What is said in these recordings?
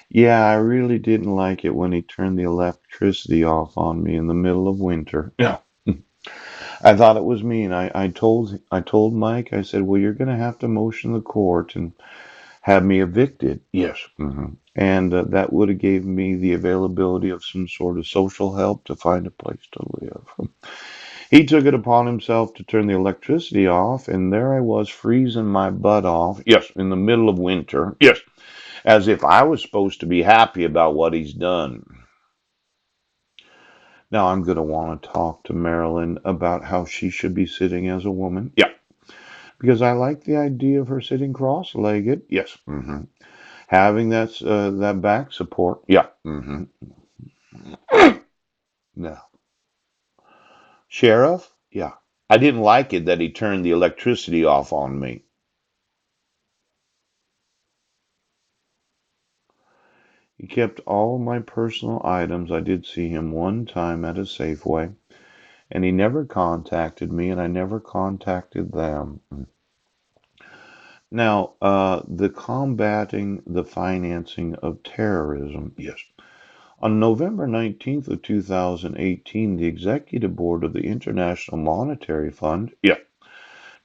Yeah, I really didn't like it when he turned the electricity off on me in the middle of winter. Yeah. I thought it was mean. I told Mike, I said, well, you're going to have to motion the court and have me evicted. Yes. And that would have gave me the availability of some sort of social help to find a place to live. He took it upon himself to turn the electricity off, and there I was freezing my butt off. Yes, in the middle of winter. Yes, as if I was supposed to be happy about what he's done. Now I'm going to want to talk to Marilyn about how she should be sitting as a woman. Yeah, because I like the idea of her sitting cross-legged. Yes. Having that back support. Yeah. No. Sheriff? Yeah. I didn't like it that he turned the electricity off on me. He kept all of my personal items. I did see him one time at a Safeway, and he never contacted me, and I never contacted them. Now, the combating the financing of terrorism. Yes. On November 19th of 2018, the Executive Board of the International Monetary Fund, yeah,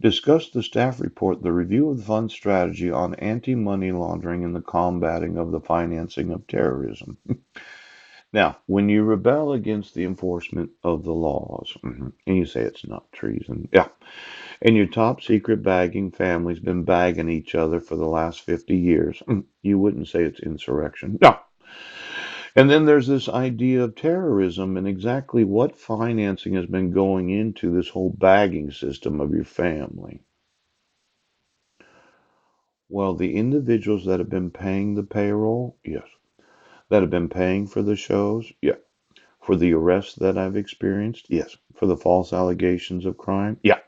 discussed the staff report, the review of the fund's strategy on anti-money laundering and the combating of the financing of terrorism. Now, when you rebel against the enforcement of the laws, and you say it's not treason, yeah, and your top secret bagging family's been bagging each other for the last 50 years, you wouldn't say it's insurrection. No. And then there's this idea of terrorism and exactly what financing has been going into this whole bagging system of your family. Well, the individuals that have been paying the payroll, yes. That have been paying for the shows, yeah. For the arrests that I've experienced, yes. For the false allegations of crime, yeah.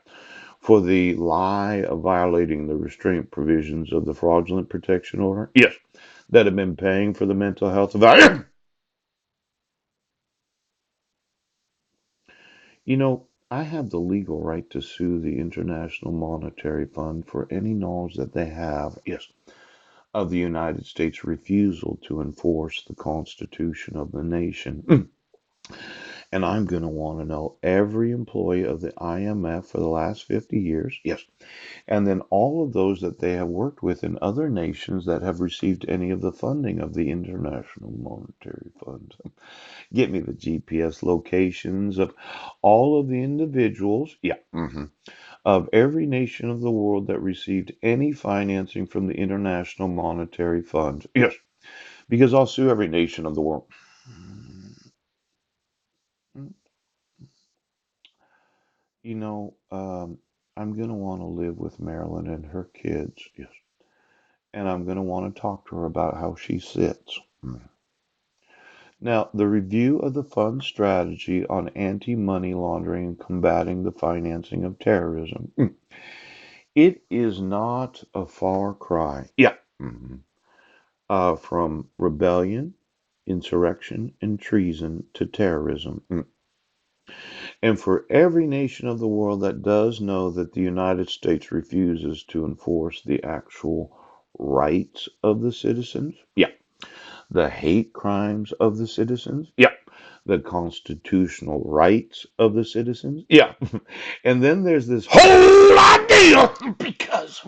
For the lie of violating the restraint provisions of the fraudulent protection order, yes. That have been paying for the mental health of You know, I have the legal right to sue the International Monetary Fund for any knowledge that they have, yes, of the United States' refusal to enforce the Constitution of the nation. And I'm going to want to know every employee of the IMF for the last 50 years, yes, and then all of those that they have worked with in other nations that have received any of the funding of the International Monetary Fund. Get me the GPS locations of all of the individuals, yeah, of every nation of the world that received any financing from the International Monetary Fund. Yes, because I'll sue every nation of the world. You know, I'm going to want to live with Marilyn and her kids. Yes. And I'm going to want to talk to her about how she sits. Now, the review of the fund's strategy on anti-money laundering and combating the financing of terrorism. It is not a far cry. Yeah. From rebellion, insurrection, and treason to terrorism. And for every nation of the world that does know that the United States refuses to enforce the actual rights of the citizens, yeah, the hate crimes of the citizens, yeah, the constitutional rights of the citizens, yeah. And then there's this whole idea because